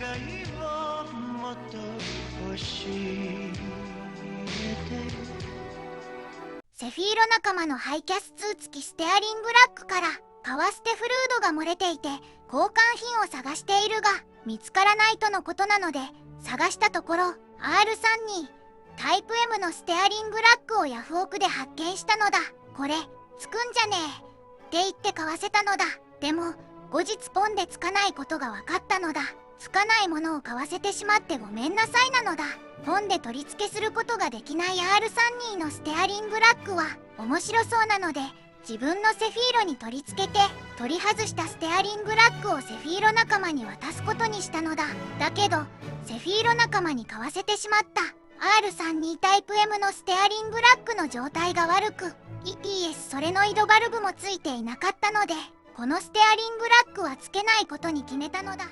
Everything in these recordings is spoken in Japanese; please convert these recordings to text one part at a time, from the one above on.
いをもっと教えて。セフィーロ仲間のハイキャス2付きステアリングラックからパワステフルードが漏れていて交換品を探しているが見つからないとのことなので、探したところ R3 にタイプ M のステアリングラックをヤフオクで発見したのだ。これつくんじゃねえって言って買わせたのだ。でも後日ポンでつかないことが分かったのだ。つかないものを買わせてしまってごめんなさいなのだ。ポンで取り付けすることができない R32 のステアリングラックは面白そうなので、自分のセフィーロに取り付けて取り外したステアリングラックをセフィーロ仲間に渡すことにしたのだ。だけどセフィーロ仲間に買わせてしまった R32 タイプ M のステアリングラックの状態が悪く EPS ソレノイドバルブもついていなかったので、このステアリングラックはつけないことに決めたのだ。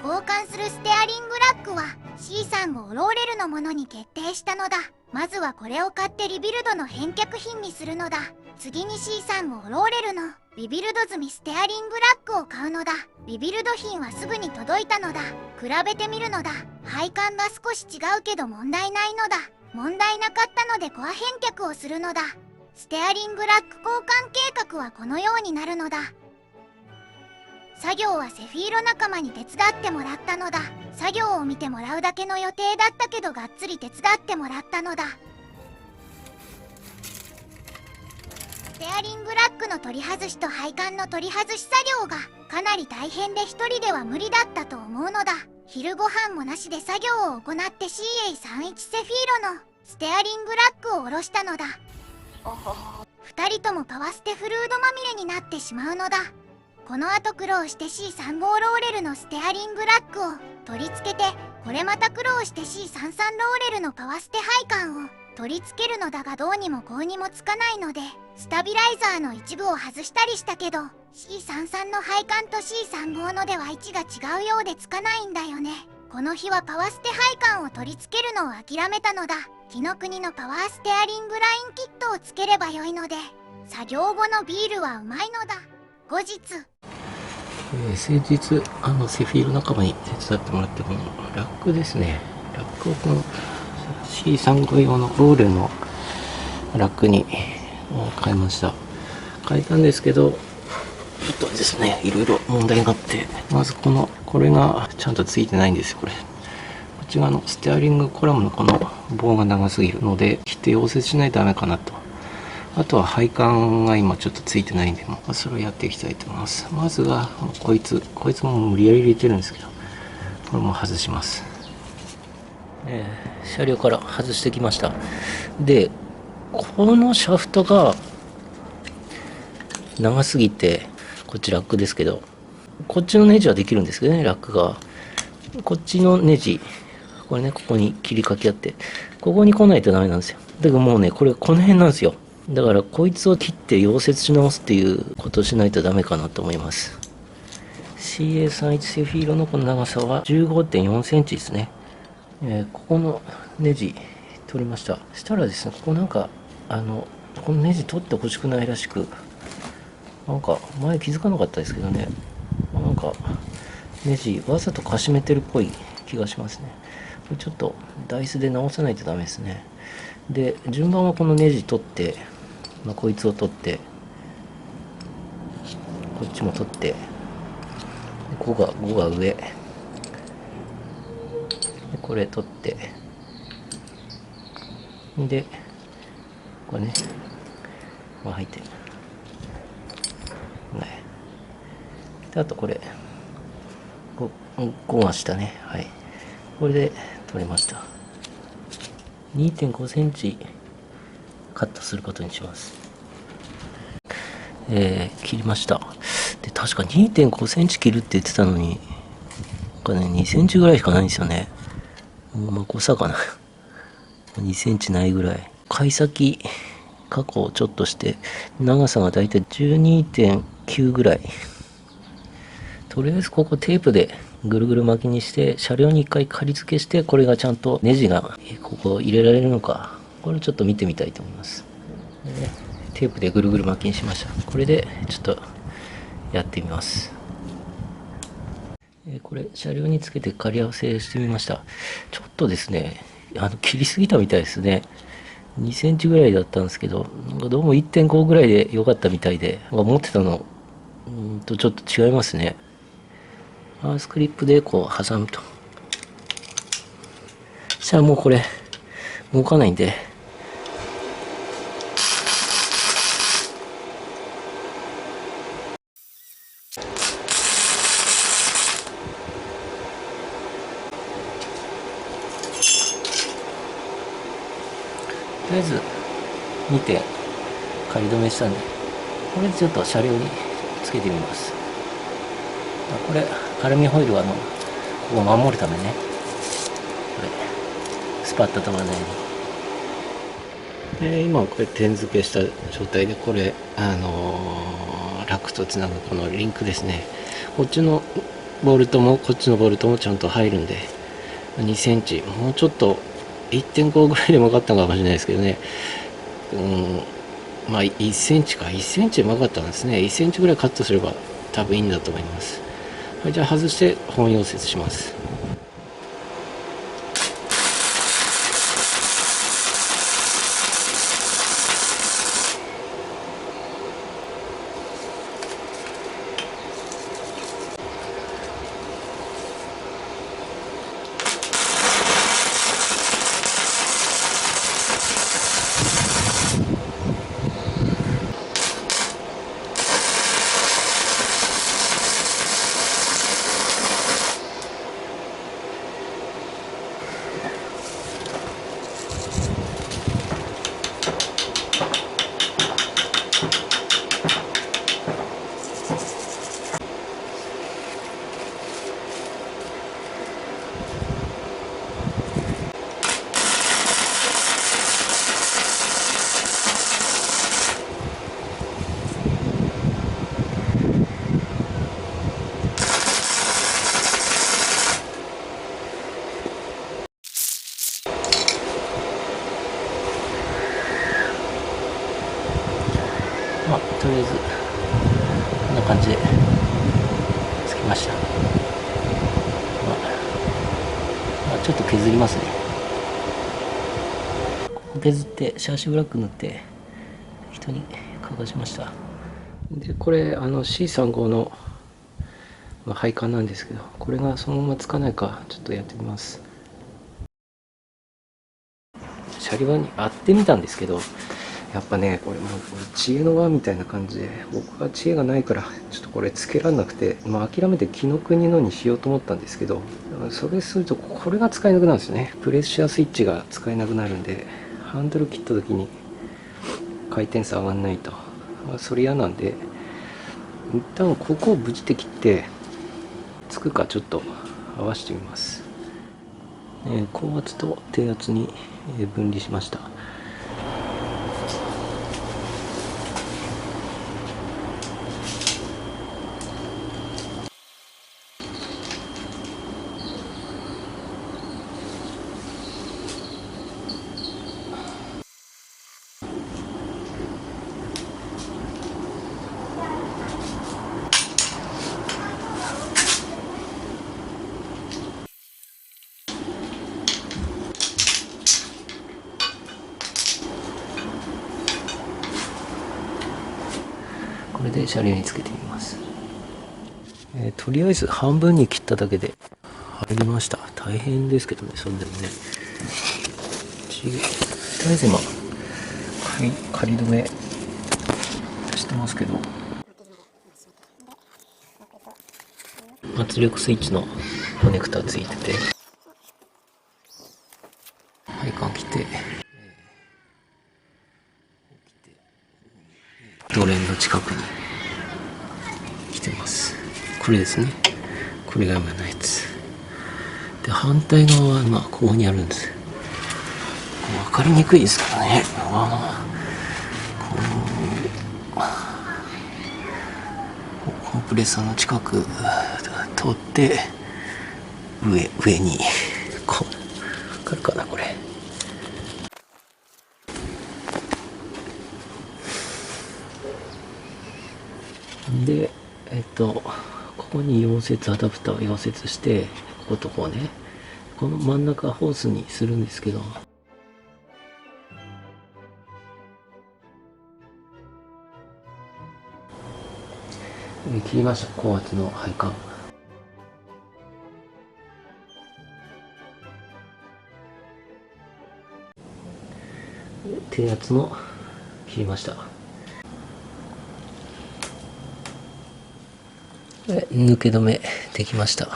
交換するステアリングラックは C35 ローレルのものに決定したのだ。まずはこれを買ってリビルドの返却品にするのだ。次に C35 ローレルのリビルド済みステアリングラックを買うのだ。リビルド品はすぐに届いたのだ。比べてみるのだ。配管が少し違うけど問題ないのだ。問題なかったのでコア返却をするのだ。ステアリングラック交換計画はこのようになるのだ。作業はセフィーロ仲間に手伝ってもらったのだ。作業を見てもらうだけの予定だったけどがっつり手伝ってもらったのだ。ステアリングラックの取り外しと配管の取り外し作業がかなり大変で一人では無理だったと思うのだ。昼ご飯もなしで作業を行って CA31 セフィーロのステアリングラックを下ろしたのだ。2人ともパワステフルードまみれになってしまうのだ。この後苦労して C35 ローレルのステアリングラックを取り付けて、これまた苦労して C33 ローレルのパワステ配管を取り付けるのだが、どうにもこうにもつかないのでスタビライザーの一部を外したりしたけど C33 の配管と C35 のでは位置が違うようでつかないんだよね。この日はパワステ配管を取り付けるのを諦めたのだ。紀ノ国のパワーステアリングラインキットをつければよいので、作業後のビールはうまいのだ。後日先日セフィール仲間に手伝ってもらって、このラックですね、ラックをこの C35 用のローレルのラックに変えました。変えたんですけど、ですね、いろいろ問題があって、まずこれがちゃんとついてないんですよ。こっち側のステアリングコラムのこの棒が長すぎるので切って溶接しないとダメかなと。あとは配管が今ちょっとついてないんで、それをやっていきたいと思います。まずはこいつも無理やり入れてるんですけど、これも外します。車両から外してきました。で、このシャフトが長すぎて、こっちラックですけど、こっちのネジはできるんですけどね、ラックが。こっちのネジ、これね、ここに切りかけあって、ここに来ないとダメなんですよ。だからもうね、この辺なんですよ。だからこいつを切って溶接し直すっていうことをしないとダメかなと思います。CA31 セフィーロのこの長さは 15.4 センチですね。ここのネジ取りました。したらですね、ここなんかこのネジ取ってほしくないらしく、なんか前気づかなかったですけどね、なんかネジわざとかしめてるっぽい気がしますね。これちょっとダイスで直さないとダメですね。で、順番はこのネジ取って、こいつを取って、こっちも取って、5が上で、これ取って、でこれね、入ってる、であとこれ 5が下ね。はい、これで取れました。2.5 センチカットすることにします。切りました。で、確か 2.5 センチ切るって言ってたのに、2センチぐらいしかないんですよね。誤差かな。2センチないぐらい。貝先加工をちょっとして、長さがだいたい 12.9 ぐらい。とりあえずここテープでぐるぐる巻きにして、車両に一回仮付けして、これがちゃんとネジがここ入れられるのか、これをちょっと見てみたいと思います。テープでぐるぐる巻きにしました。これでちょっとやってみます。これ車両につけて仮合わせしてみました。ちょっとですね、切りすぎたみたいですね。2センチぐらいだったんですけど、なんかどうも 1.5 ぐらいで良かったみたいで、思ってたのとちょっと違いますね。アースクリップでこう挟むと。そしたらもうこれ動かないんで、とりあえず2点仮止めしたんで、これでちょっと車両につけてみます。これアルミホイルはここを守るためね、これスパッと飛ばないように。今これ点付けした状態で、これラックとつなぐこのリンクですね、こっちのボルトもこっちのボルトもちゃんと入るんで、2センチ、もうちょっと 1.5 ぐらいでもよかったのかもしれないですけどね、まあ1センチか、1センチでもよかったんですね。1センチぐらいカットすれば多分いいんだと思います。はい、じゃあ外して本溶接します。とりあえずこんな感じでつきました。ちょっと削りますね。ここ削ってシャーシブラック塗って人に乾かしました。でこれC35 の配管なんですけど、これがそのままつかないかちょっとやってみます。車両に当てみたんですけど、やっぱね、これもう知恵の輪みたいな感じで、僕は知恵がないからちょっとこれつけられなくて、諦めて紀ノ国のにしようと思ったんですけど、それするとこれが使えなくなるんですよね。プレッシャースイッチが使えなくなるんで、ハンドル切った時に回転数上がんないと、それ嫌なんで、一旦ここをブチって切ってつくかちょっと合わせてみます。高圧と低圧に分離しました。これで車両につけてみます。とりあえず半分に切っただけで入りました。大変ですけどね、そんでもね。とりあえず今仮止めしてますけど、圧力スイッチのコネクタついてて、配管切ってドレンの近くに来てます。これですね。これが今のやつで、反対側は今ここにあるんです。分かりにくいですからね。コンプレッサーの近く通って上にこう、分かるかなこれ。でここに溶接アダプターを溶接して、こことこうね、この真ん中ホースにするんですけど、切りました。高圧の配管。低圧の切りました。抜け止めできました。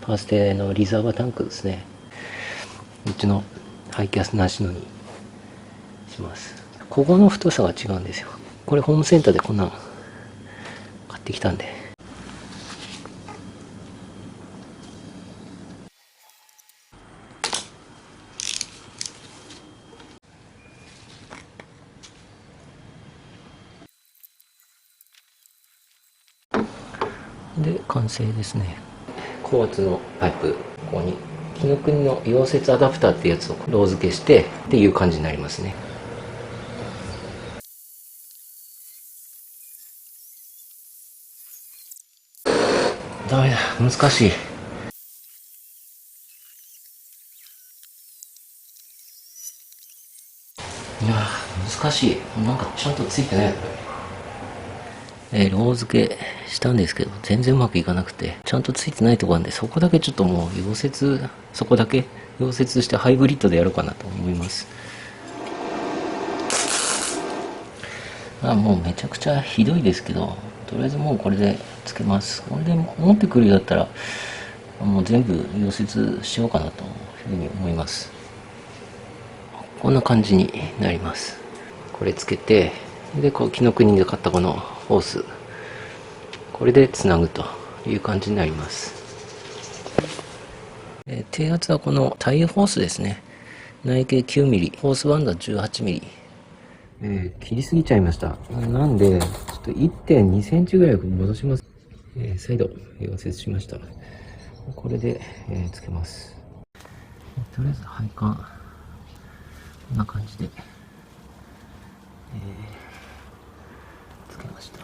パーステのリザーバータンクですね。うちのハイキャスなしのにします。ここの太さが違うんですよ。これホームセンターでこんなん買ってきたんで。で、完成ですね。高圧のパイプ、ここに紀ノ国の溶接アダプターってやつをロー付けしてっていう感じになりますね。ダメだ、難しい。いやー、難しい。なんかちゃんとついてない。ロー付けしたんですけど、全然うまくいかなくて、ちゃんとついてないところなんで、そこだけちょっともう溶接、そこだけ溶接してハイブリッドでやろうかなと思います。もうめちゃくちゃひどいですけど、とりあえずもうこれでつけます。これで持ってくるようだったら、もう全部溶接しようかなというふうに思います。こんな感じになります。これつけて、で、こう紀ノ国で買ったこのホース、これでつなぐという感じになります。低圧はこのタイヤホースですね。内径 9mm、ホースバンドは 18mm。切りすぎちゃいました。なんで、ちょっと 1.2 センチぐらい戻します。再度溶接しました。これで、つけます。とりあえず配管、こんな感じで、つけました。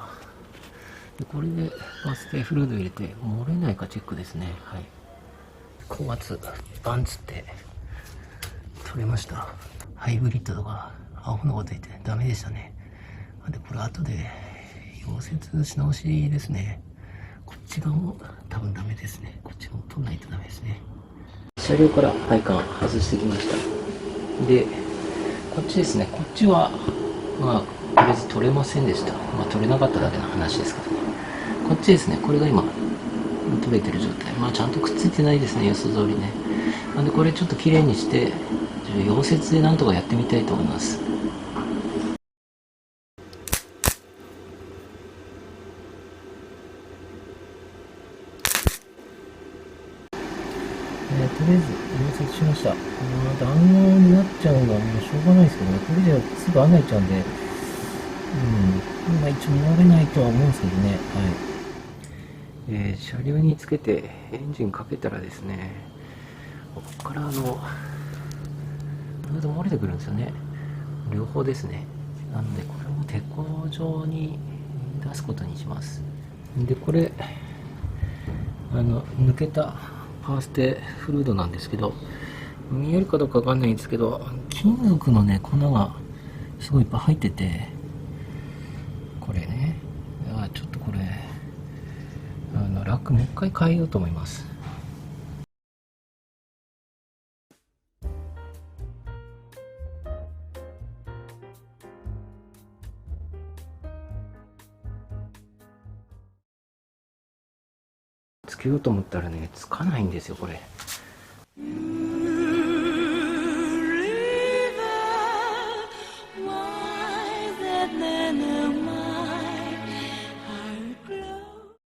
でこれでバステフルード入れて漏れないかチェックですね。はい。高圧バンツって取れました。ハイブリッドとかアホなこと言ってダメでしたね。でこれ後で溶接し直しですね。こっち側も多分ダメですね。こっちも取らないとダメですね。車両から配管外してきました。でこっちですね。こっちはとりあえず取れませんでした。取れなかっただけの話ですからね。こっちですね。これが今取れてる状態。ちゃんとくっついてないですね。予想通りね。なんでこれちょっときれいにして溶接でなんとかやってみたいと思います。とりあえず溶接しました。弾丸になっちゃうのはもうしょうがないですけどね。これじゃすぐ穴開いちゃうんで、一応漏れないとは思うんですけどね。はい。車両につけてエンジンかけたらですね、ここから漏れてくるんですよね。両方ですね。なのでこれを鉄鋼状に出すことにします。でこれ抜けたファーステフルードなんですけど、見えるかどうかわかんないんですけど、金属のね粉がすごいいっぱい入ってて、これね、ちょっとこれラックもう一回変えようと思います。つけようと思ったらね、つかないんですよ、これ。